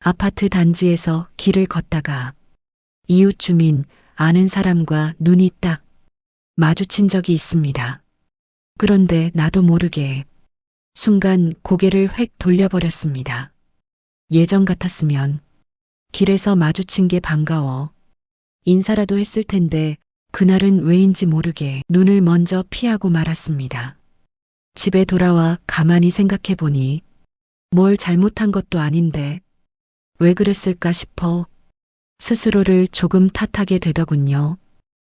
아파트 단지에서 길을 걷다가 이웃 주민, 아는 사람과 눈이 딱 마주친 적이 있습니다. 그런데 나도 모르게 순간 고개를 획 돌려버렸습니다. 예전 같았으면 길에서 마주친 게 반가워 인사라도 했을 텐데 그날은 왜인지 모르게 눈을 먼저 피하고 말았습니다. 집에 돌아와 가만히 생각해 보니 뭘 잘못한 것도 아닌데 왜 그랬을까 싶어 스스로를 조금 탓하게 되더군요.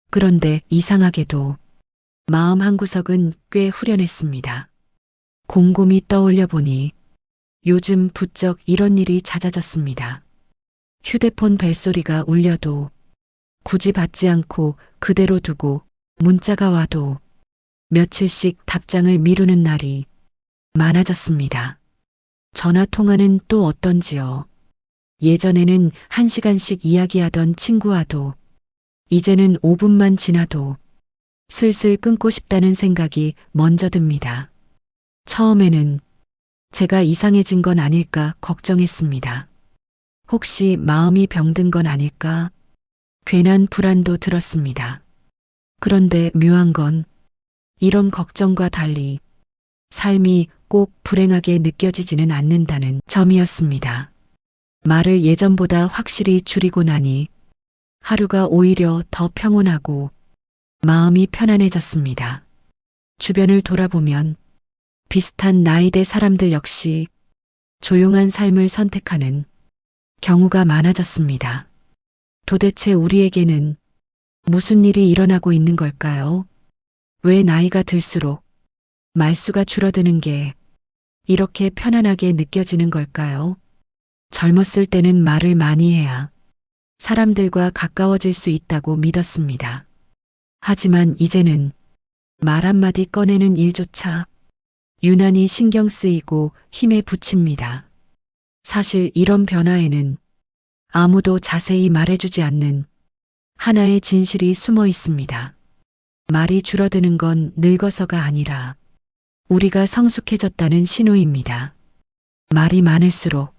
그런데 이상하게도 마음 한구석은 꽤 후련했습니다. 곰곰이 떠올려 보니 요즘 부쩍 이런 일이 잦아졌습니다. 휴대폰 벨소리가 울려도 굳이 받지 않고 그대로 두고 문자가 와도 며칠씩 답장을 미루는 날이 많아졌습니다. 전화 통화는 또 어떤지요. 예전에는 1시간씩 이야기하던 친구와도 이제는 5분만 지나도 슬슬 끊고 싶다는 생각이 먼저 듭니다. 처음에는 제가 이상해진 건 아닐까 걱정했습니다. 혹시 마음이 병든 건 아닐까? 괜한 불안도 들었습니다. 그런데 묘한 건 이런 걱정과 달리 삶이 꼭 불행하게 느껴지지는 않는다는 점이었습니다. 말을 예전보다 확실히 줄이고 나니 하루가 오히려 더 평온하고 마음이 편안해졌습니다. 주변을 돌아보면 비슷한 나이대 사람들 역시 조용한 삶을 선택하는 경우가 많아졌습니다. 도대체 우리에게는 무슨 일이 일어나고 있는 걸까요? 왜 나이가 들수록 말수가 줄어드는 게 이렇게 편안하게 느껴지는 걸까요? 젊었을 때는 말을 많이 해야 사람들과 가까워질 수 있다고 믿었습니다. 하지만 이제는 말 한마디 꺼내는 일조차 유난히 신경 쓰이고 힘에 부칩니다. 사실 이런 변화에는 아무도 자세히 말해주지 않는 하나의 진실이 숨어 있습니다. 말이 줄어드는 건 늙어서가 아니라 우리가 성숙해졌다는 신호입니다. 말이 많을수록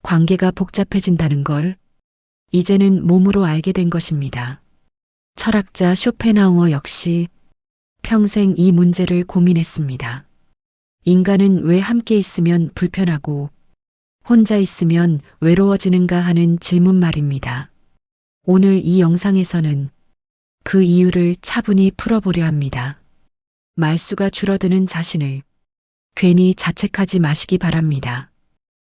관계가 복잡해진다는 걸 이제는 몸으로 알게 된 것입니다. 철학자 쇼펜하우어 역시 평생 이 문제를 고민했습니다. 인간은 왜 함께 있으면 불편하고 혼자 있으면 외로워지는가 하는 질문 말입니다. 오늘 이 영상에서는 그 이유를 차분히 풀어보려 합니다. 말수가 줄어드는 자신을 괜히 자책하지 마시기 바랍니다.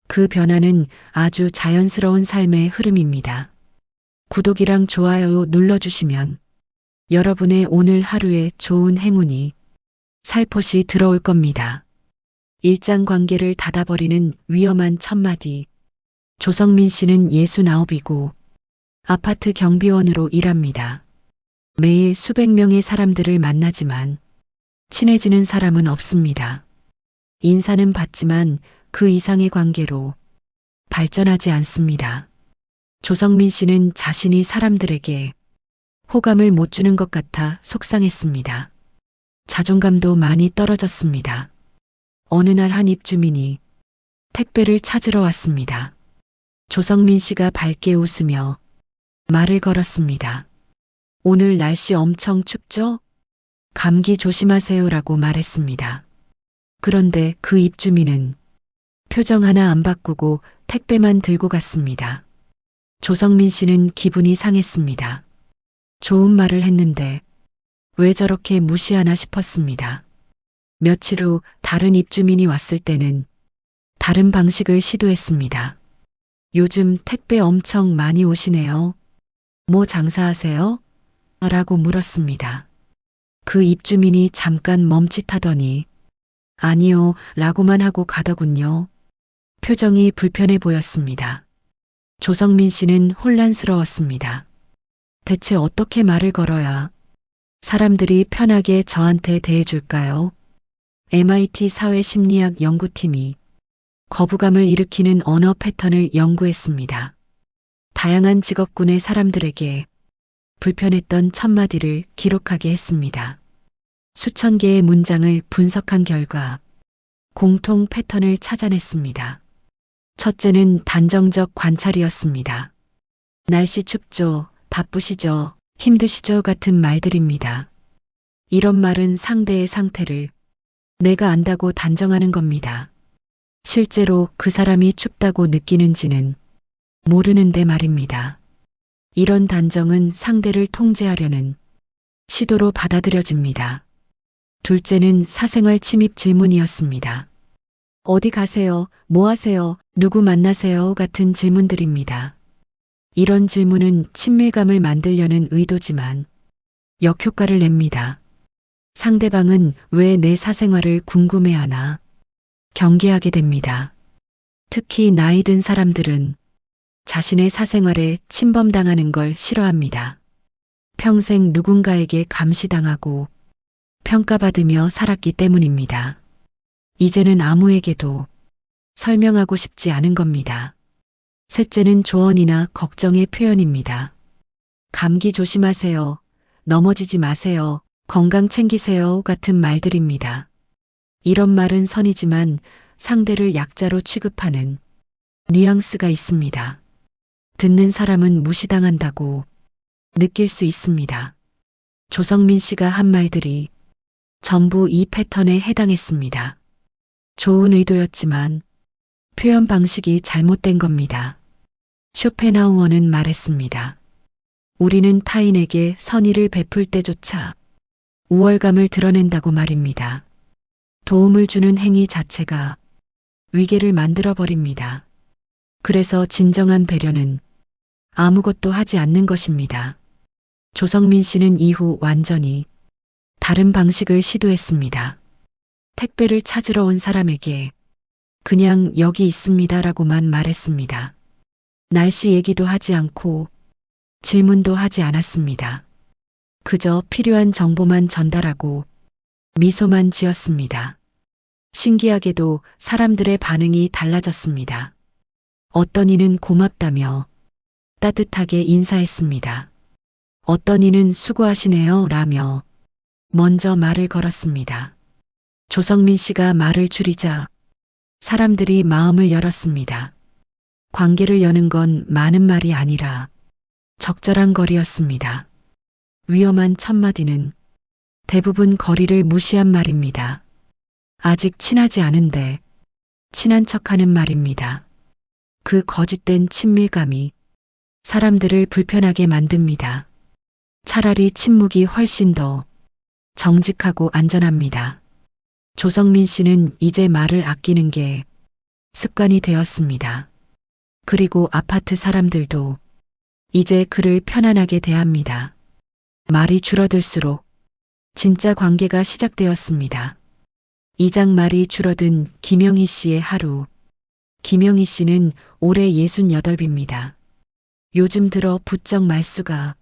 그 변화는 아주 자연스러운 삶의 흐름입니다. 구독이랑 좋아요 눌러주시면 여러분의 오늘 하루에 좋은 행운이 살포시 들어올 겁니다. 일장 관계를 닫아버리는 위험한 첫마디. 조성민 씨는 69이고 아파트 경비원으로 일합니다. 매일 수백 명의 사람들을 만나지만 친해지는 사람은 없습니다. 인사는 받지만 그 이상의 관계로 발전하지 않습니다. 조성민 씨는 자신이 사람들에게 호감을 못 주는 것 같아 속상했습니다. 자존감도 많이 떨어졌습니다. 어느 날 한 입주민이 택배를 찾으러 왔습니다. 조성민 씨가 밝게 웃으며 말을 걸었습니다. 오늘 날씨 엄청 춥죠? 감기 조심하세요라고 말했습니다. 그런데 그 입주민은 표정 하나 안 바꾸고 택배만 들고 갔습니다. 조성민 씨는 기분이 상했습니다. 좋은 말을 했는데 왜 저렇게 무시하나 싶었습니다. 며칠 후 다른 입주민이 왔을 때는 다른 방식을 시도했습니다. 요즘 택배 엄청 많이 오시네요. 뭐 장사하세요? 라고 물었습니다. 그 입주민이 잠깐 멈칫하더니 아니요 라고만 하고 가더군요. 표정이 불편해 보였습니다. 조성민 씨는 혼란스러웠습니다. 대체 어떻게 말을 걸어야 사람들이 편하게 저한테 대해줄까요? MIT 사회심리학 연구팀이 거부감을 일으키는 언어 패턴을 연구했습니다. 다양한 직업군의 사람들에게 불편했던 첫마디를 기록하게 했습니다. 수천 개의 문장을 분석한 결과 공통 패턴을 찾아냈습니다. 첫째는 단정적 관찰이었습니다. 날씨 춥죠, 바쁘시죠, 힘드시죠 같은 말들입니다. 이런 말은 상대의 상태를 내가 안다고 단정하는 겁니다. 실제로 그 사람이 춥다고 느끼는지는 모르는데 말입니다. 이런 단정은 상대를 통제하려는 시도로 받아들여집니다. 둘째는 사생활 침입 질문이었습니다. 어디 가세요? 뭐 하세요? 누구 만나세요? 같은 질문들입니다. 이런 질문은 친밀감을 만들려는 의도지만 역효과를 냅니다. 상대방은 왜 내 사생활을 궁금해하나 경계하게 됩니다. 특히 나이 든 사람들은 자신의 사생활에 침범당하는 걸 싫어합니다. 평생 누군가에게 감시당하고 평가받으며 살았기 때문입니다. 이제는 아무에게도 설명하고 싶지 않은 겁니다. 셋째는 조언이나 걱정의 표현입니다. 감기 조심하세요. 넘어지지 마세요. 건강 챙기세요. 같은 말들입니다. 이런 말은 선이지만 상대를 약자로 취급하는 뉘앙스가 있습니다. 듣는 사람은 무시당한다고 느낄 수 있습니다. 조성민 씨가 한 말들이 전부 이 패턴에 해당했습니다. 좋은 의도였지만 표현 방식이 잘못된 겁니다. 쇼펜하우어는 말했습니다. 우리는 타인에게 선의를 베풀 때조차 우월감을 드러낸다고 말입니다. 도움을 주는 행위 자체가 위계를 만들어 버립니다. 그래서 진정한 배려는 아무것도 하지 않는 것입니다. 조성민 씨는 이후 완전히 다른 방식을 시도했습니다. 택배를 찾으러 온 사람에게 그냥 여기 있습니다라고만 말했습니다. 날씨 얘기도 하지 않고 질문도 하지 않았습니다. 그저 필요한 정보만 전달하고 미소만 지었습니다. 신기하게도 사람들의 반응이 달라졌습니다. 어떤 이는 고맙다며 따뜻하게 인사했습니다. 어떤 이는 수고하시네요 라며 먼저 말을 걸었습니다. 조성민 씨가 말을 줄이자 사람들이 마음을 열었습니다. 관계를 여는 건 많은 말이 아니라 적절한 거리였습니다. 위험한 첫마디는 대부분 거리를 무시한 말입니다. 아직 친하지 않은데 친한 척하는 말입니다. 그 거짓된 친밀감이 사람들을 불편하게 만듭니다. 차라리 침묵이 훨씬 더 정직하고 안전합니다. 조성민 씨는 이제 말을 아끼는 게 습관이 되었습니다. 그리고 아파트 사람들도 이제 그를 편안하게 대합니다. 말이 줄어들수록 진짜 관계가 시작되었습니다. 이장 말이 줄어든 김영희 씨의 하루. 김영희 씨는 올해 68입니다. 요즘 들어 부쩍 말수가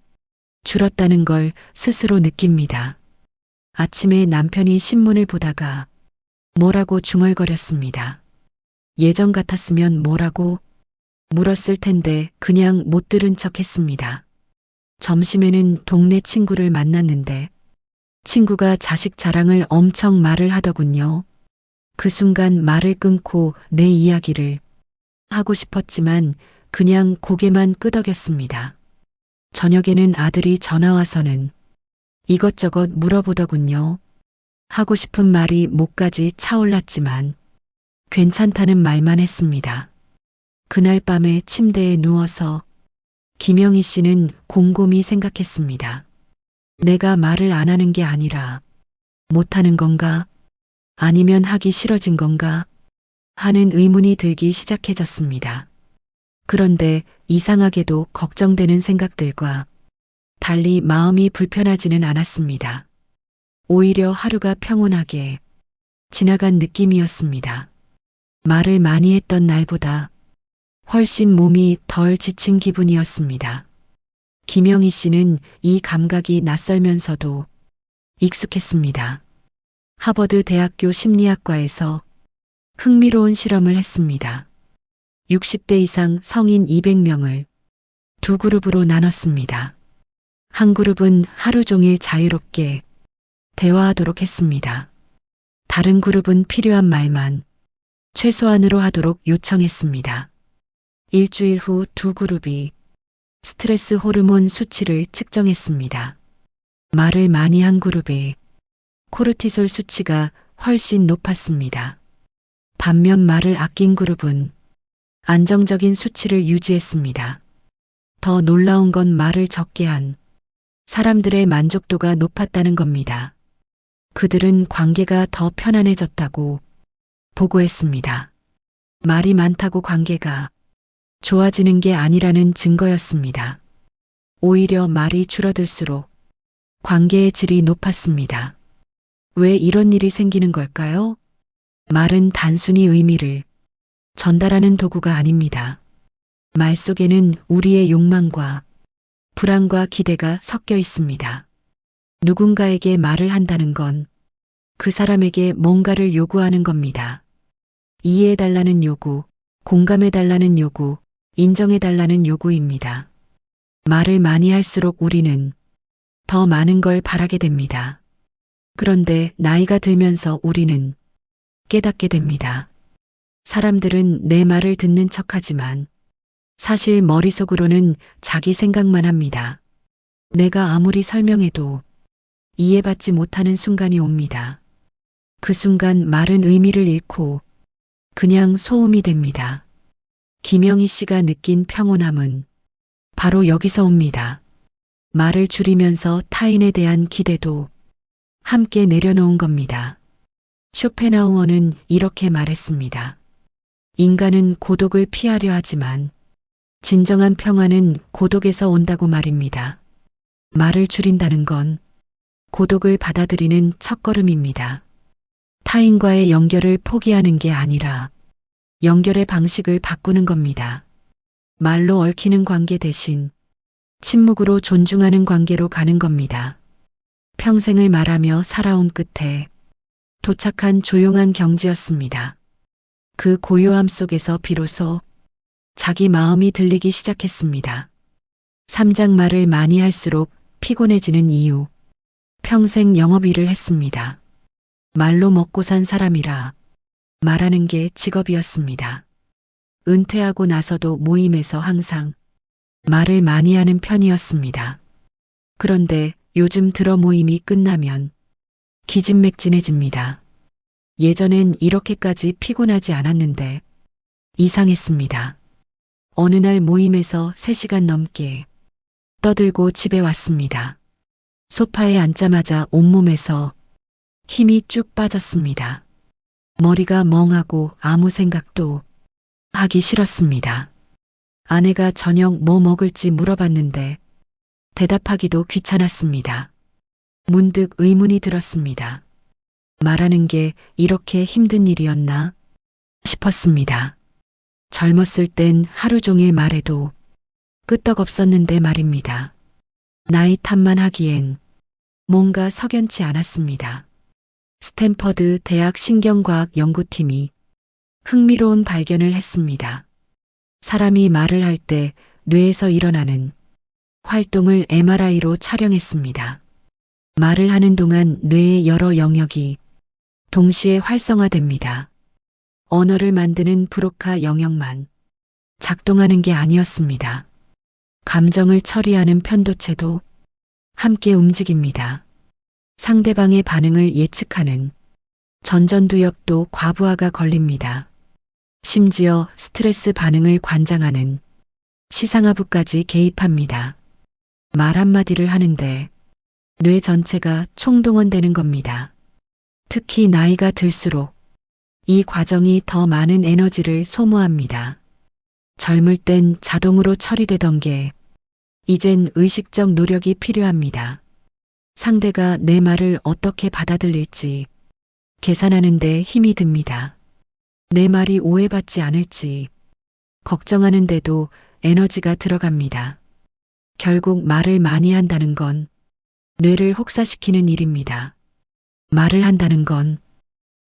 줄었다는 걸 스스로 느낍니다. 아침에 남편이 신문을 보다가 뭐라고 중얼거렸습니다. 예전 같았으면 뭐라고 물었을 텐데 그냥 못 들은 척 했습니다. 점심에는 동네 친구를 만났는데 친구가 자식 자랑을 엄청 말을 하더군요. 그 순간 말을 끊고 내 이야기를 하고 싶었지만 그냥 고개만 끄덕였습니다. 저녁에는 아들이 전화와서는 이것저것 물어보더군요. 하고 싶은 말이 목까지 차올랐지만 괜찮다는 말만 했습니다. 그날 밤에 침대에 누워서 김영희 씨는 곰곰이 생각했습니다. 내가 말을 안 하는 게 아니라 못하는 건가? 아니면 하기 싫어진 건가? 하는 의문이 들기 시작해졌습니다. 그런데 이상하게도 걱정되는 생각들과 달리 마음이 불편하지는 않았습니다. 오히려 하루가 평온하게 지나간 느낌이었습니다. 말을 많이 했던 날보다 훨씬 몸이 덜 지친 기분이었습니다. 김영희 씨는 이 감각이 낯설면서도 익숙했습니다. 하버드 대학교 심리학과에서 흥미로운 실험을 했습니다. 60대 이상 성인 200명을 두 그룹으로 나눴습니다. 한 그룹은 하루 종일 자유롭게 대화하도록 했습니다. 다른 그룹은 필요한 말만 최소한으로 하도록 요청했습니다. 일주일 후 두 그룹이 스트레스 호르몬 수치를 측정했습니다. 말을 많이 한 그룹의 코르티솔 수치가 훨씬 높았습니다. 반면 말을 아낀 그룹은 안정적인 수치를 유지했습니다. 더 놀라운 건 말을 적게 한 사람들의 만족도가 높았다는 겁니다. 그들은 관계가 더 편안해졌다고 보고했습니다. 말이 많다고 관계가 좋아지는 게 아니라는 증거였습니다. 오히려 말이 줄어들수록 관계의 질이 높았습니다. 왜 이런 일이 생기는 걸까요? 말은 단순히 의미를 전달하는 도구가 아닙니다. 말 속에는 우리의 욕망과 불안과 기대가 섞여 있습니다. 누군가에게 말을 한다는 건 그 사람에게 뭔가를 요구하는 겁니다. 이해해달라는 요구, 공감해달라는 요구, 인정해달라는 요구입니다. 말을 많이 할수록 우리는 더 많은 걸 바라게 됩니다. 그런데 나이가 들면서 우리는 깨닫게 됩니다. 사람들은 내 말을 듣는 척하지만 사실 머릿속으로는 자기 생각만 합니다. 내가 아무리 설명해도 이해받지 못하는 순간이 옵니다. 그 순간 말은 의미를 잃고 그냥 소음이 됩니다. 김영희 씨가 느낀 평온함은 바로 여기서 옵니다. 말을 줄이면서 타인에 대한 기대도 함께 내려놓은 겁니다. 쇼펜하우어는 이렇게 말했습니다. 인간은 고독을 피하려 하지만 진정한 평화는 고독에서 온다고 말입니다. 말을 줄인다는 건 고독을 받아들이는 첫걸음입니다. 타인과의 연결을 포기하는 게 아니라 연결의 방식을 바꾸는 겁니다. 말로 얽히는 관계 대신 침묵으로 존중하는 관계로 가는 겁니다. 평생을 말하며 살아온 끝에 도착한 조용한 경지였습니다. 그 고요함 속에서 비로소 자기 마음이 들리기 시작했습니다. 3장 말을 많이 할수록 피곤해지는 이유. 평생 영업일을 했습니다. 말로 먹고 산 사람이라 말하는 게 직업이었습니다. 은퇴하고 나서도 모임에서 항상 말을 많이 하는 편이었습니다. 그런데 요즘 들어 모임이 끝나면 기진맥진해집니다. 예전엔 이렇게까지 피곤하지 않았는데 이상했습니다. 어느 날 모임에서 3시간 넘게 떠들고 집에 왔습니다. 소파에 앉자마자 온몸에서 힘이 쭉 빠졌습니다. 머리가 멍하고 아무 생각도 하기 싫었습니다. 아내가 저녁 뭐 먹을지 물어봤는데 대답하기도 귀찮았습니다. 문득 의문이 들었습니다. 말하는 게 이렇게 힘든 일이었나 싶었습니다. 젊었을 땐 하루 종일 말해도 끄떡없었는데 말입니다. 나이 탓만 하기엔 뭔가 석연치 않았습니다. 스탠퍼드 대학 신경과학 연구팀이 흥미로운 발견을 했습니다. 사람이 말을 할 때 뇌에서 일어나는 활동을 MRI로 촬영했습니다. 말을 하는 동안 뇌의 여러 영역이 동시에 활성화됩니다. 언어를 만드는 브로카 영역만 작동하는 게 아니었습니다. 감정을 처리하는 편도체도 함께 움직입니다. 상대방의 반응을 예측하는 전전두엽도 과부하가 걸립니다. 심지어 스트레스 반응을 관장하는 시상하부까지 개입합니다. 말 한마디를 하는데 뇌 전체가 총동원되는 겁니다. 특히 나이가 들수록 이 과정이 더 많은 에너지를 소모합니다. 젊을 땐 자동으로 처리되던 게 이젠 의식적 노력이 필요합니다. 상대가 내 말을 어떻게 받아들일지 계산하는 데 힘이 듭니다. 내 말이 오해받지 않을지 걱정하는데도 에너지가 들어갑니다. 결국 말을 많이 한다는 건 뇌를 혹사시키는 일입니다. 말을 한다는 건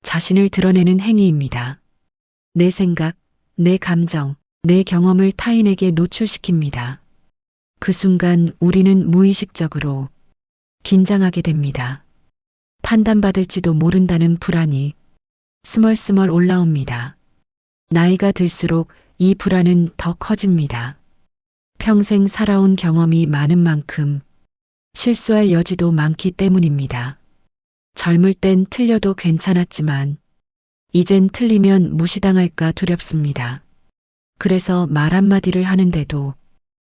자신을 드러내는 행위입니다. 내 생각, 내 감정, 내 경험을 타인에게 노출시킵니다. 그 순간 우리는 무의식적으로 긴장하게 됩니다. 판단받을지도 모른다는 불안이 스멀스멀 올라옵니다. 나이가 들수록 이 불안은 더 커집니다. 평생 살아온 경험이 많은 만큼 실수할 여지도 많기 때문입니다. 젊을 땐 틀려도 괜찮았지만 이젠 틀리면 무시당할까 두렵습니다. 그래서 말 한마디를 하는데도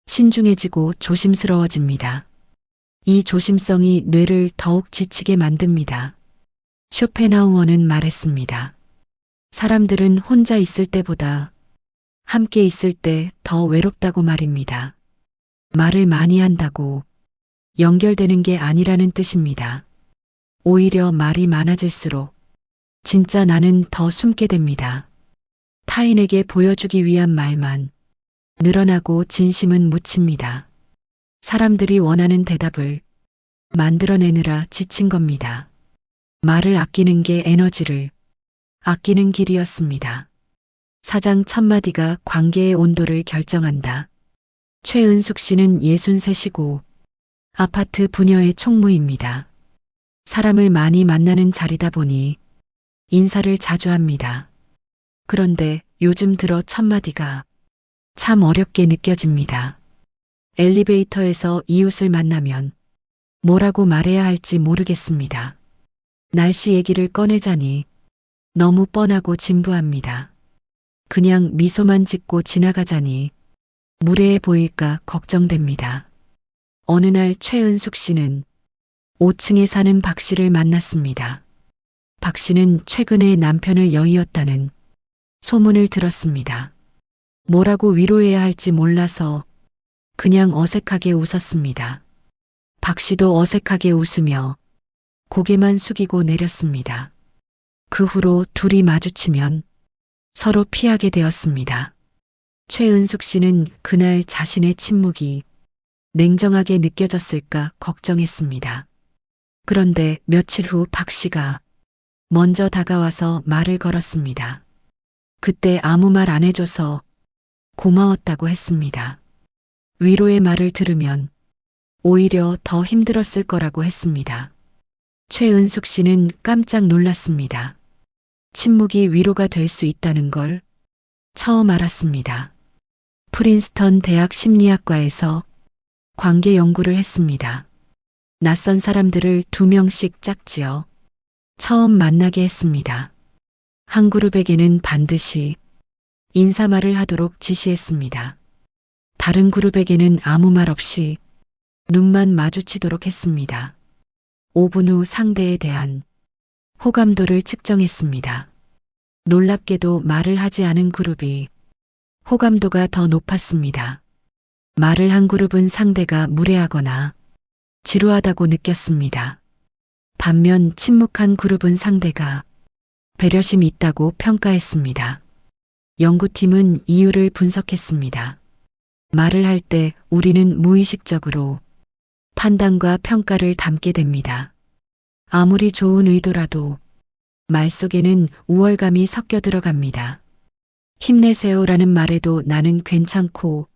신중해지고 조심스러워집니다. 이 조심성이 뇌를 더욱 지치게 만듭니다. 쇼펜하우어는 말했습니다. 사람들은 혼자 있을 때보다 함께 있을 때 더 외롭다고 말입니다. 말을 많이 한다고 연결되는 게 아니라는 뜻입니다. 오히려 말이 많아질수록 진짜 나는 더 숨게 됩니다. 타인에게 보여주기 위한 말만 늘어나고 진심은 묻힙니다. 사람들이 원하는 대답을 만들어내느라 지친 겁니다. 말을 아끼는 게 에너지를 아끼는 길이었습니다. 사장 첫마디가 관계의 온도를 결정한다. 최은숙 씨는 63이고 아파트 부녀의 총무입니다. 사람을 많이 만나는 자리다 보니 인사를 자주 합니다. 그런데 요즘 들어 첫마디가 참 어렵게 느껴집니다. 엘리베이터에서 이웃을 만나면 뭐라고 말해야 할지 모르겠습니다. 날씨 얘기를 꺼내자니 너무 뻔하고 진부합니다. 그냥 미소만 짓고 지나가자니 무례해 보일까 걱정됩니다. 어느 날 최은숙 씨는 5층에 사는 박 씨를 만났습니다. 박 씨는 최근에 남편을 여의었다는 소문을 들었습니다. 뭐라고 위로해야 할지 몰라서 그냥 어색하게 웃었습니다. 박 씨도 어색하게 웃으며 고개만 숙이고 내렸습니다. 그 후로 둘이 마주치면 서로 피하게 되었습니다. 최은숙 씨는 그날 자신의 침묵이 냉정하게 느껴졌을까 걱정했습니다. 그런데 며칠 후 박 씨가 먼저 다가와서 말을 걸었습니다. 그때 아무 말 안 해줘서 고마웠다고 했습니다. 위로의 말을 들으면 오히려 더 힘들었을 거라고 했습니다. 최은숙 씨는 깜짝 놀랐습니다. 침묵이 위로가 될 수 있다는 걸 처음 알았습니다. 프린스턴 대학 심리학과에서 관계 연구를 했습니다. 낯선 사람들을 2명씩 짝지어 처음 만나게 했습니다. 한 그룹에게는 반드시 인사말을 하도록 지시했습니다. 다른 그룹에게는 아무 말 없이 눈만 마주치도록 했습니다. 5분 후 상대에 대한 호감도를 측정했습니다. 놀랍게도 말을 하지 않은 그룹이 호감도가 더 높았습니다. 말을 한 그룹은 상대가 무례하거나 지루하다고 느꼈습니다. 반면 침묵한 그룹은 상대가 배려심이 있다고 평가했습니다. 연구팀은 이유를 분석했습니다. 말을 할 때 우리는 무의식적으로 판단과 평가를 담게 됩니다. 아무리 좋은 의도라도 말 속에는 우월감이 섞여 들어갑니다. 힘내세요라는 말에도 나는 괜찮고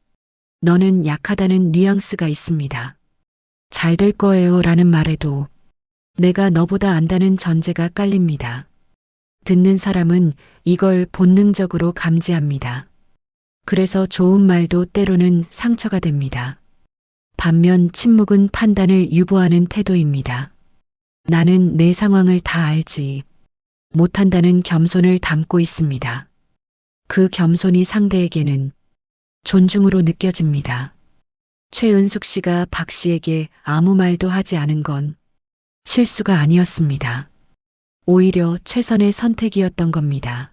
너는 약하다는 뉘앙스가 있습니다. 잘 될 거예요라는 말에도 내가 너보다 안다는 전제가 깔립니다. 듣는 사람은 이걸 본능적으로 감지합니다. 그래서 좋은 말도 때로는 상처가 됩니다. 반면 침묵은 판단을 유보하는 태도입니다. 나는 내 상황을 다 알지 못한다는 겸손을 담고 있습니다. 그 겸손이 상대에게는 존중으로 느껴집니다. 최은숙 씨가 박 씨에게 아무 말도 하지 않은 건 실수가 아니었습니다. 오히려 최선의 선택이었던 겁니다.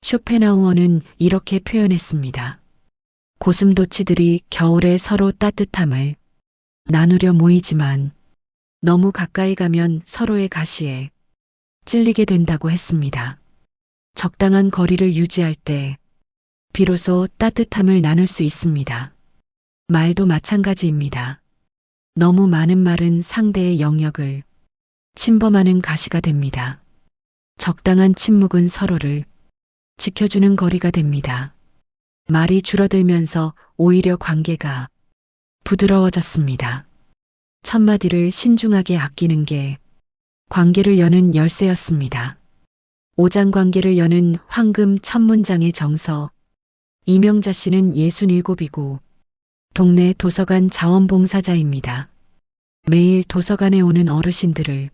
쇼펜하우어는 이렇게 표현했습니다. 고슴도치들이 겨울에 서로 따뜻함을 나누려 모이지만 너무 가까이 가면 서로의 가시에 찔리게 된다고 했습니다. 적당한 거리를 유지할 때 비로소 따뜻함을 나눌 수 있습니다. 말도 마찬가지입니다. 너무 많은 말은 상대의 영역을 침범하는 가시가 됩니다. 적당한 침묵은 서로를 지켜주는 거리가 됩니다. 말이 줄어들면서 오히려 관계가 부드러워졌습니다. 첫마디를 신중하게 아끼는 게 관계를 여는 열쇠였습니다. 오장관계를 여는 황금 첫 문장의 정서. 이명자 씨는 67이고 동네 도서관 자원봉사자입니다. 매일 도서관에 오는 어르신들을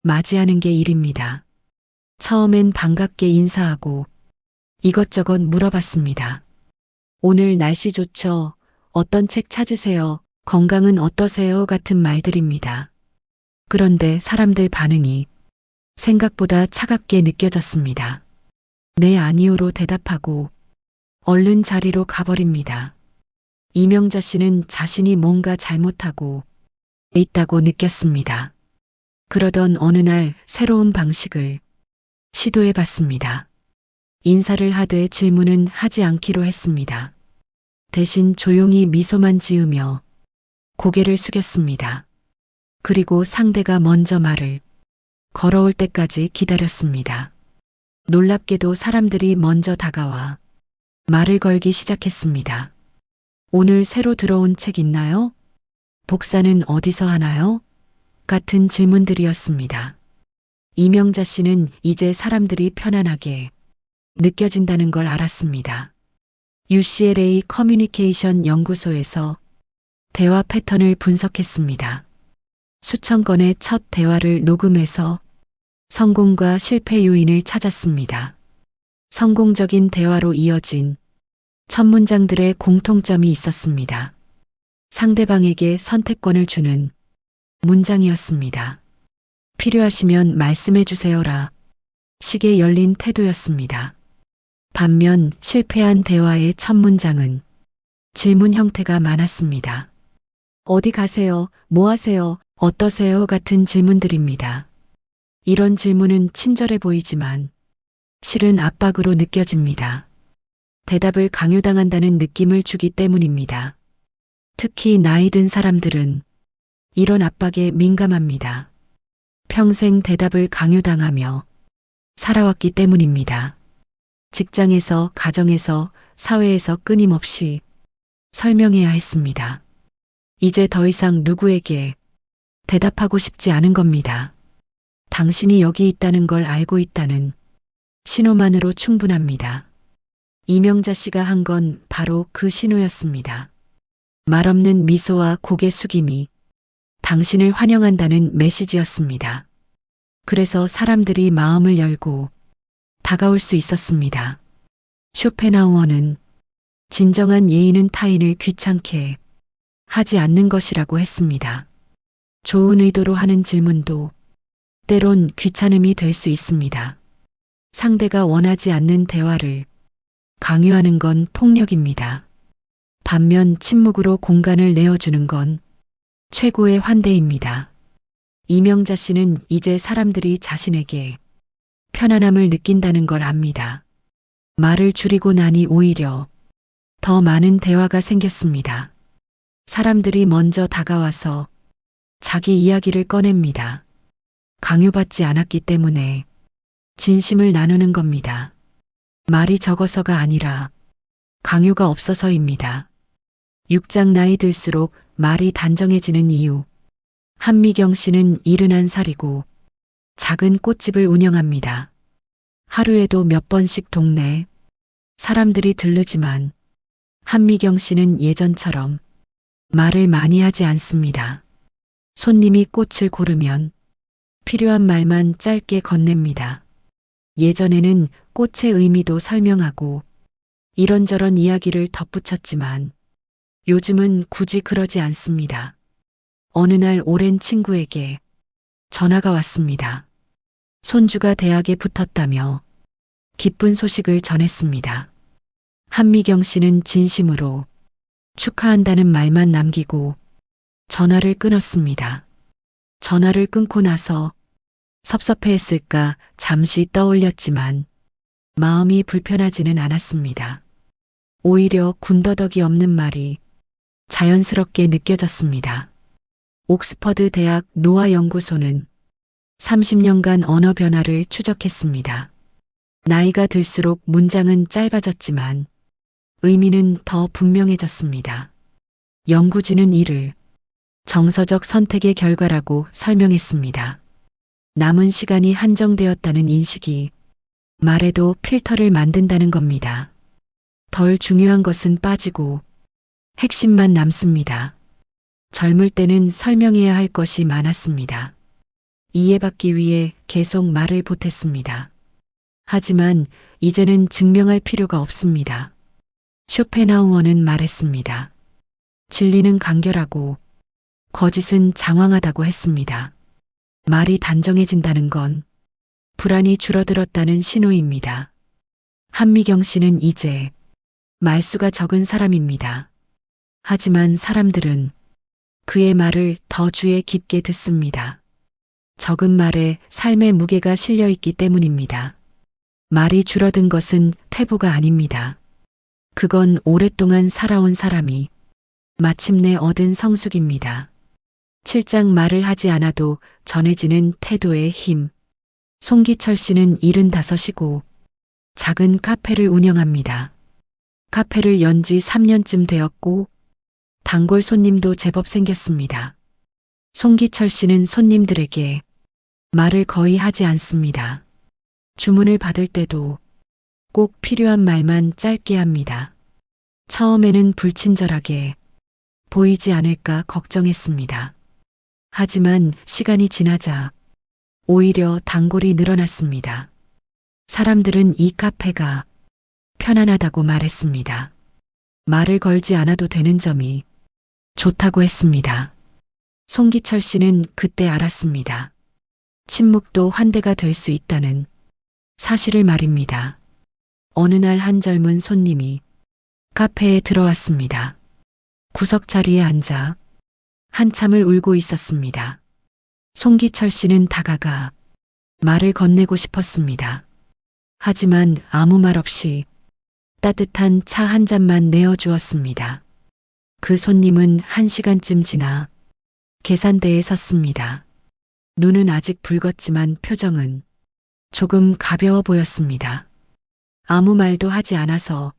맞이하는 게 일입니다. 처음엔 반갑게 인사하고 이것저것 물어봤습니다. 오늘 날씨 좋죠? 어떤 책 찾으세요? 건강은 어떠세요? 같은 말들입니다. 그런데 사람들 반응이 생각보다 차갑게 느껴졌습니다. 네, 아니요로 대답하고 얼른 자리로 가버립니다. 이명자 씨는 자신이 뭔가 잘못하고 있다고 느꼈습니다. 그러던 어느 날 새로운 방식을 시도해 봤습니다. 인사를 하되 질문은 하지 않기로 했습니다. 대신 조용히 미소만 지으며 고개를 숙였습니다. 그리고 상대가 먼저 말을 걸어올 때까지 기다렸습니다. 놀랍게도 사람들이 먼저 다가와 말을 걸기 시작했습니다. 오늘 새로 들어온 책 있나요? 복사는 어디서 하나요? 같은 질문들이었습니다. 이명자 씨는 이제 사람들이 편안하게 느껴진다는 걸 알았습니다. UCLA 커뮤니케이션 연구소에서 대화 패턴을 분석했습니다. 수천 건의 첫 대화를 녹음해서 성공과 실패 요인을 찾았습니다. 성공적인 대화로 이어진 첫 문장들의 공통점이 있었습니다. 상대방에게 선택권을 주는 문장이었습니다. 필요하시면 말씀해 주세요라 식의 열린 태도였습니다. 반면 실패한 대화의 첫 문장은 질문 형태가 많았습니다. 어디 가세요? 뭐 하세요? 어떠세요? 같은 질문들입니다. 이런 질문은 친절해 보이지만 실은 압박으로 느껴집니다. 대답을 강요당한다는 느낌을 주기 때문입니다. 특히 나이 든 사람들은 이런 압박에 민감합니다. 평생 대답을 강요당하며 살아왔기 때문입니다. 직장에서, 가정에서, 사회에서 끊임없이 설명해야 했습니다. 이제 더 이상 누구에게 대답하고 싶지 않은 겁니다. 당신이 여기 있다는 걸 알고 있다는 신호만으로 충분합니다. 이명자 씨가 한 건 바로 그 신호였습니다. 말없는 미소와 고개 숙임이 당신을 환영한다는 메시지였습니다. 그래서 사람들이 마음을 열고 다가올 수 있었습니다. 쇼펜하우어는 진정한 예의는 타인을 귀찮게 하지 않는 것이라고 했습니다. 좋은 의도로 하는 질문도 때론 귀찮음이 될 수 있습니다. 상대가 원하지 않는 대화를 강요하는 건 폭력입니다. 반면 침묵으로 공간을 내어주는 건 최고의 환대입니다. 이명자 씨는 이제 사람들이 자신에게 편안함을 느낀다는 걸 압니다. 말을 줄이고 나니 오히려 더 많은 대화가 생겼습니다. 사람들이 먼저 다가와서 자기 이야기를 꺼냅니다. 강요받지 않았기 때문에 진심을 나누는 겁니다. 말이 적어서가 아니라 강요가 없어서입니다. 6장 나이 들수록 말이 단정해지는 이유. 한미경 씨는 71살이고 작은 꽃집을 운영합니다. 하루에도 몇 번씩 동네 사람들이 들르지만 한미경 씨는 예전처럼 말을 많이 하지 않습니다. 손님이 꽃을 고르면 필요한 말만 짧게 건넵니다. 예전에는 꽃의 의미도 설명하고 이런저런 이야기를 덧붙였지만 요즘은 굳이 그러지 않습니다. 어느 날 오랜 친구에게 전화가 왔습니다. 손주가 대학에 붙었다며 기쁜 소식을 전했습니다. 한미경 씨는 진심으로 축하한다는 말만 남기고 전화를 끊었습니다. 전화를 끊고 나서 섭섭해했을까 잠시 떠올렸지만 마음이 불편하지는 않았습니다. 오히려 군더더기 없는 말이 자연스럽게 느껴졌습니다. 옥스퍼드 대학 노아 연구소는 30년간 언어 변화를 추적했습니다. 나이가 들수록 문장은 짧아졌지만 의미는 더 분명해졌습니다. 연구진은 이를 정서적 선택의 결과라고 설명했습니다. 남은 시간이 한정되었다는 인식이 말에도 필터를 만든다는 겁니다. 덜 중요한 것은 빠지고 핵심만 남습니다. 젊을 때는 설명해야 할 것이 많았습니다. 이해받기 위해 계속 말을 보탰습니다. 하지만 이제는 증명할 필요가 없습니다. 쇼펜하우어는 말했습니다. 진리는 간결하고 거짓은 장황하다고 했습니다. 말이 단정해진다는 건 불안이 줄어들었다는 신호입니다. 한미경 씨는 이제 말수가 적은 사람입니다. 하지만 사람들은 그의 말을 더 주의 깊게 듣습니다. 적은 말에 삶의 무게가 실려 있기 때문입니다. 말이 줄어든 것은 퇴보가 아닙니다. 그건 오랫동안 살아온 사람이 마침내 얻은 성숙입니다. 7장 말을 하지 않아도 전해지는 태도의 힘. 송기철 씨는 75이고 작은 카페를 운영합니다. 카페를 연 지 3년쯤 되었고 단골 손님도 제법 생겼습니다. 송기철 씨는 손님들에게 말을 거의 하지 않습니다. 주문을 받을 때도 꼭 필요한 말만 짧게 합니다. 처음에는 불친절하게 보이지 않을까 걱정했습니다. 하지만 시간이 지나자 오히려 단골이 늘어났습니다. 사람들은 이 카페가 편안하다고 말했습니다. 말을 걸지 않아도 되는 점이 좋다고 했습니다. 송기철 씨는 그때 알았습니다. 침묵도 환대가 될 수 있다는 사실을 말입니다. 어느 날 한 젊은 손님이 카페에 들어왔습니다. 구석 자리에 앉아 한참을 울고 있었습니다. 송기철 씨는 다가가 말을 건네고 싶었습니다. 하지만 아무 말 없이 따뜻한 차 한 잔만 내어주었습니다. 그 손님은 1시간쯤 지나 계산대에 섰습니다. 눈은 아직 붉었지만 표정은 조금 가벼워 보였습니다. 아무 말도 하지 않아서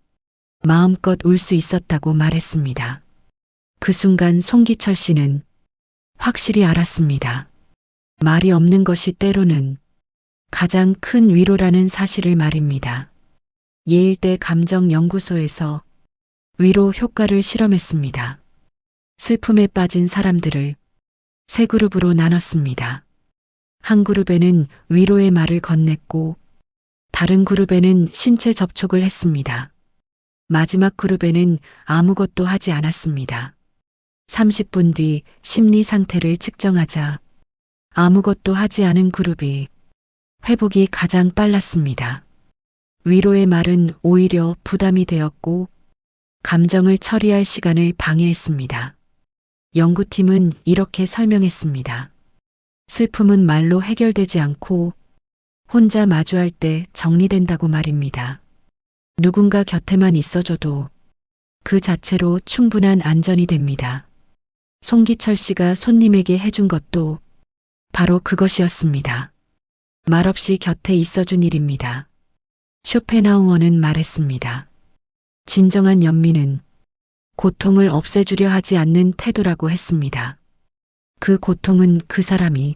마음껏 울 수 있었다고 말했습니다. 그 순간 송기철 씨는 확실히 알았습니다. 말이 없는 것이 때로는 가장 큰 위로라는 사실을 말입니다. 예일대 감정연구소에서 위로 효과를 실험했습니다. 슬픔에 빠진 사람들을 3그룹으로 나눴습니다. 한 그룹에는 위로의 말을 건넸고 다른 그룹에는 신체 접촉을 했습니다. 마지막 그룹에는 아무것도 하지 않았습니다. 30분 뒤 심리 상태를 측정하자 아무것도 하지 않은 그룹이 회복이 가장 빨랐습니다. 위로의 말은 오히려 부담이 되었고 감정을 처리할 시간을 방해했습니다. 연구팀은 이렇게 설명했습니다. 슬픔은 말로 해결되지 않고 혼자 마주할 때 정리된다고 말입니다. 누군가 곁에만 있어줘도 그 자체로 충분한 안전이 됩니다. 송기철 씨가 손님에게 해준 것도 바로 그것이었습니다. 말없이 곁에 있어준 일입니다. 쇼펜하우어는 말했습니다. 진정한 연민은 고통을 없애주려 하지 않는 태도라고 했습니다. 그 고통은 그 사람이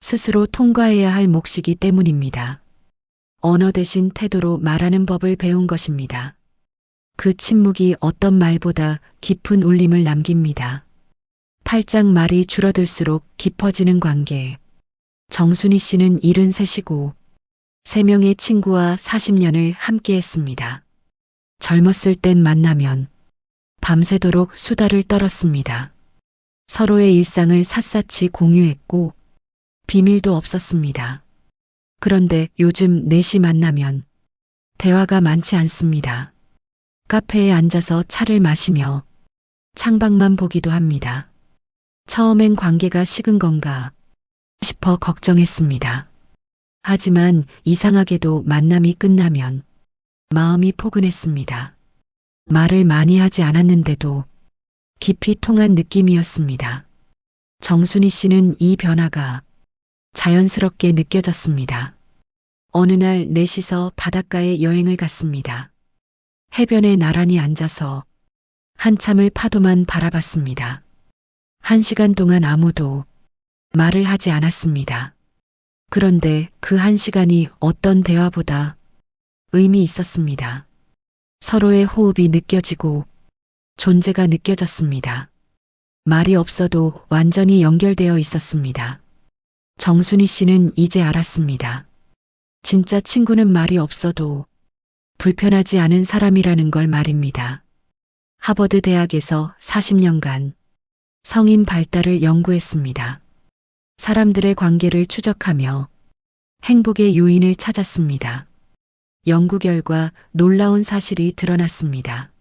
스스로 통과해야 할 몫이기 때문입니다. 언어 대신 태도로 말하는 법을 배운 것입니다. 그 침묵이 어떤 말보다 깊은 울림을 남깁니다. 8장 말이 줄어들수록 깊어지는 관계. 정순희 씨는 73이고 3명의 친구와 40년을 함께했습니다. 젊었을 땐 만나면 밤새도록 수다를 떨었습니다. 서로의 일상을 샅샅이 공유했고 비밀도 없었습니다. 그런데 요즘 넷이 만나면 대화가 많지 않습니다. 카페에 앉아서 차를 마시며 창밖만 보기도 합니다. 처음엔 관계가 식은 건가 싶어 걱정했습니다. 하지만 이상하게도 만남이 끝나면 마음이 포근했습니다. 말을 많이 하지 않았는데도 깊이 통한 느낌이었습니다. 정순희 씨는 이 변화가 자연스럽게 느껴졌습니다. 어느 날 넷이서 바닷가에 여행을 갔습니다. 해변에 나란히 앉아서 한참을 파도만 바라봤습니다. 1시간 동안 아무도 말을 하지 않았습니다. 그런데 그 1시간이 어떤 대화보다 의미 있었습니다. 서로의 호흡이 느껴지고 존재가 느껴졌습니다. 말이 없어도 완전히 연결되어 있었습니다. 정순희 씨는 이제 알았습니다. 진짜 친구는 말이 없어도 불편하지 않은 사람이라는 걸 말입니다. 하버드 대학에서 40년간 성인 발달을 연구했습니다. 사람들의 관계를 추적하며 행복의 요인을 찾았습니다. 연구 결과 놀라운 사실이 드러났습니다.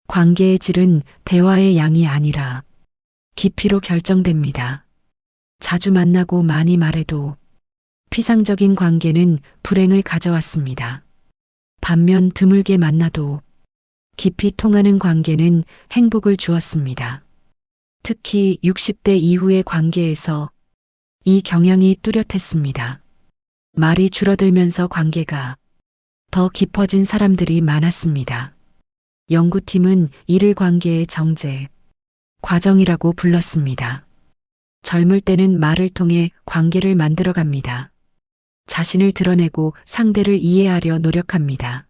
관계의 질은 대화의 양이 아니라 깊이로 결정됩니다. 자주 만나고 많이 말해도 피상적인 관계는 불행을 가져왔습니다. 반면 드물게 만나도 깊이 통하는 관계는 행복을 주었습니다. 특히 60대 이후의 관계에서 이 경향이 뚜렷했습니다. 말이 줄어들면서 관계가 더 깊어진 사람들이 많았습니다. 연구팀은 이를 관계의 정제 과정이라고 불렀습니다. 젊을 때는 말을 통해 관계를 만들어갑니다. 자신을 드러내고 상대를 이해하려 노력합니다.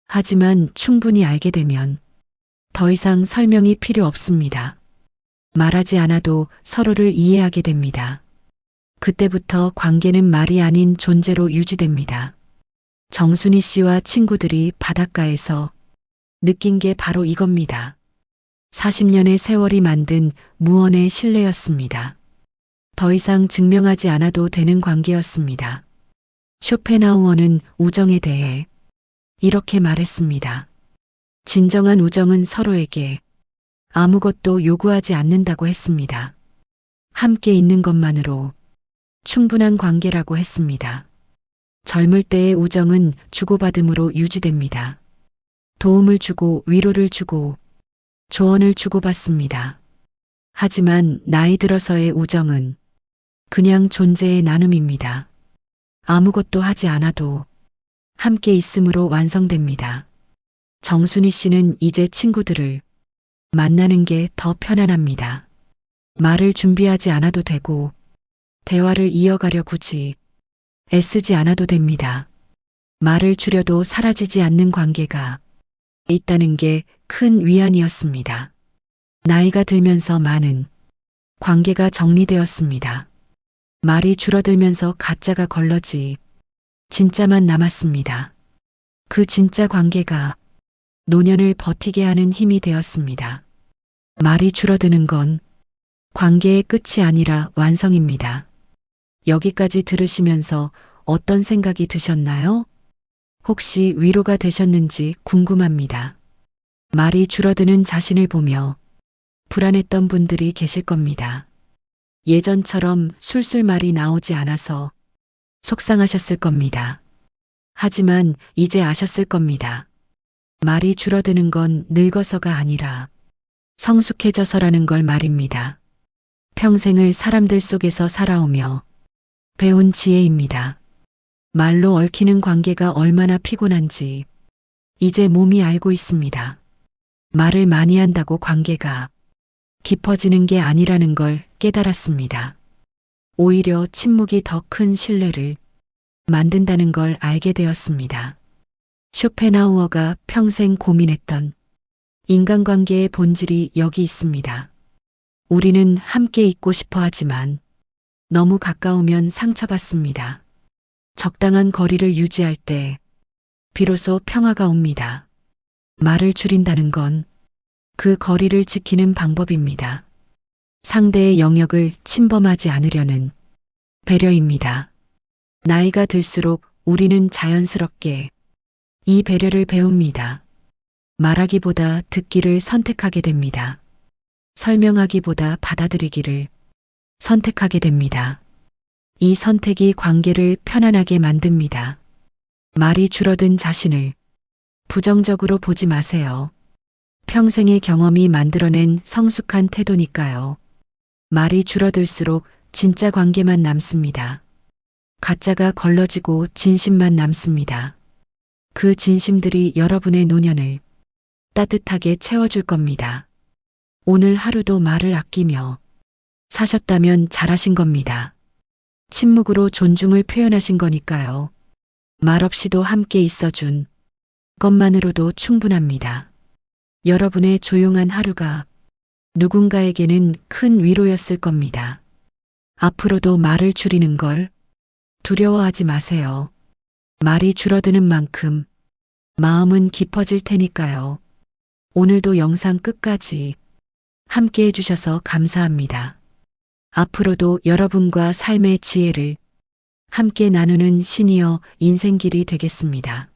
하지만 충분히 알게 되면 더 이상 설명이 필요 없습니다. 말하지 않아도 서로를 이해하게 됩니다. 그때부터 관계는 말이 아닌 존재로 유지됩니다. 정순희 씨와 친구들이 바닷가에서 느낀 게 바로 이겁니다. 40년의 세월이 만든 무언의 신뢰였습니다. 더 이상 증명하지 않아도 되는 관계였습니다. 쇼펜하우어는 우정에 대해 이렇게 말했습니다. 진정한 우정은 서로에게 아무것도 요구하지 않는다고 했습니다. 함께 있는 것만으로 충분한 관계라고 했습니다. 젊을 때의 우정은 주고받음으로 유지됩니다. 도움을 주고 위로를 주고 조언을 주고받습니다. 하지만 나이 들어서의 우정은 그냥 존재의 나눔입니다. 아무것도 하지 않아도 함께 있음으로 완성됩니다. 정순희 씨는 이제 친구들을 만나는 게 더 편안합니다. 말을 준비하지 않아도 되고 대화를 이어가려 굳이 애쓰지 않아도 됩니다. 말을 줄여도 사라지지 않는 관계가 있다는 게 큰 위안이었습니다. 나이가 들면서 많은 관계가 정리되었습니다. 말이 줄어들면서 가짜가 걸러지 진짜만 남았습니다. 그 진짜 관계가 노년을 버티게 하는 힘이 되었습니다. 말이 줄어드는 건 관계의 끝이 아니라 완성입니다. 여기까지 들으시면서 어떤 생각이 드셨나요? 혹시 위로가 되셨는지 궁금합니다. 말이 줄어드는 자신을 보며 불안했던 분들이 계실 겁니다. 예전처럼 술술 말이 나오지 않아서 속상하셨을 겁니다. 하지만 이제 아셨을 겁니다. 말이 줄어드는 건 늙어서가 아니라 성숙해져서라는 걸 말입니다. 평생을 사람들 속에서 살아오며 배운 지혜입니다. 말로 얽히는 관계가 얼마나 피곤한지 이제 몸이 알고 있습니다. 말을 많이 한다고 관계가 깊어지는 게 아니라는 걸 깨달았습니다. 오히려 침묵이 더 큰 신뢰를 만든다는 걸 알게 되었습니다. 쇼펜하우어가 평생 고민했던 인간관계의 본질이 여기 있습니다. 우리는 함께 있고 싶어 하지만 너무 가까우면 상처받습니다. 적당한 거리를 유지할 때 비로소 평화가 옵니다. 말을 줄인다는 건 그 거리를 지키는 방법입니다. 상대의 영역을 침범하지 않으려는 배려입니다. 나이가 들수록 우리는 자연스럽게 이 배려를 배웁니다. 말하기보다 듣기를 선택하게 됩니다. 설명하기보다 받아들이기를 선택하게 됩니다. 이 선택이 관계를 편안하게 만듭니다. 말이 줄어든 자신을 부정적으로 보지 마세요. 평생의 경험이 만들어낸 성숙한 태도니까요. 말이 줄어들수록 진짜 관계만 남습니다. 가짜가 걸러지고 진심만 남습니다. 그 진심들이 여러분의 노년을 따뜻하게 채워줄 겁니다. 오늘 하루도 말을 아끼며 사셨다면 잘하신 겁니다. 침묵으로 존중을 표현하신 거니까요. 말없이도 함께 있어준 것만으로도 충분합니다. 여러분의 조용한 하루가 누군가에게는 큰 위로였을 겁니다. 앞으로도 말을 줄이는 걸 두려워하지 마세요. 말이 줄어드는 만큼 마음은 깊어질 테니까요. 오늘도 영상 끝까지 함께 해주셔서 감사합니다. 앞으로도 여러분과 삶의 지혜를 함께 나누는 시니어 인생길이 되겠습니다.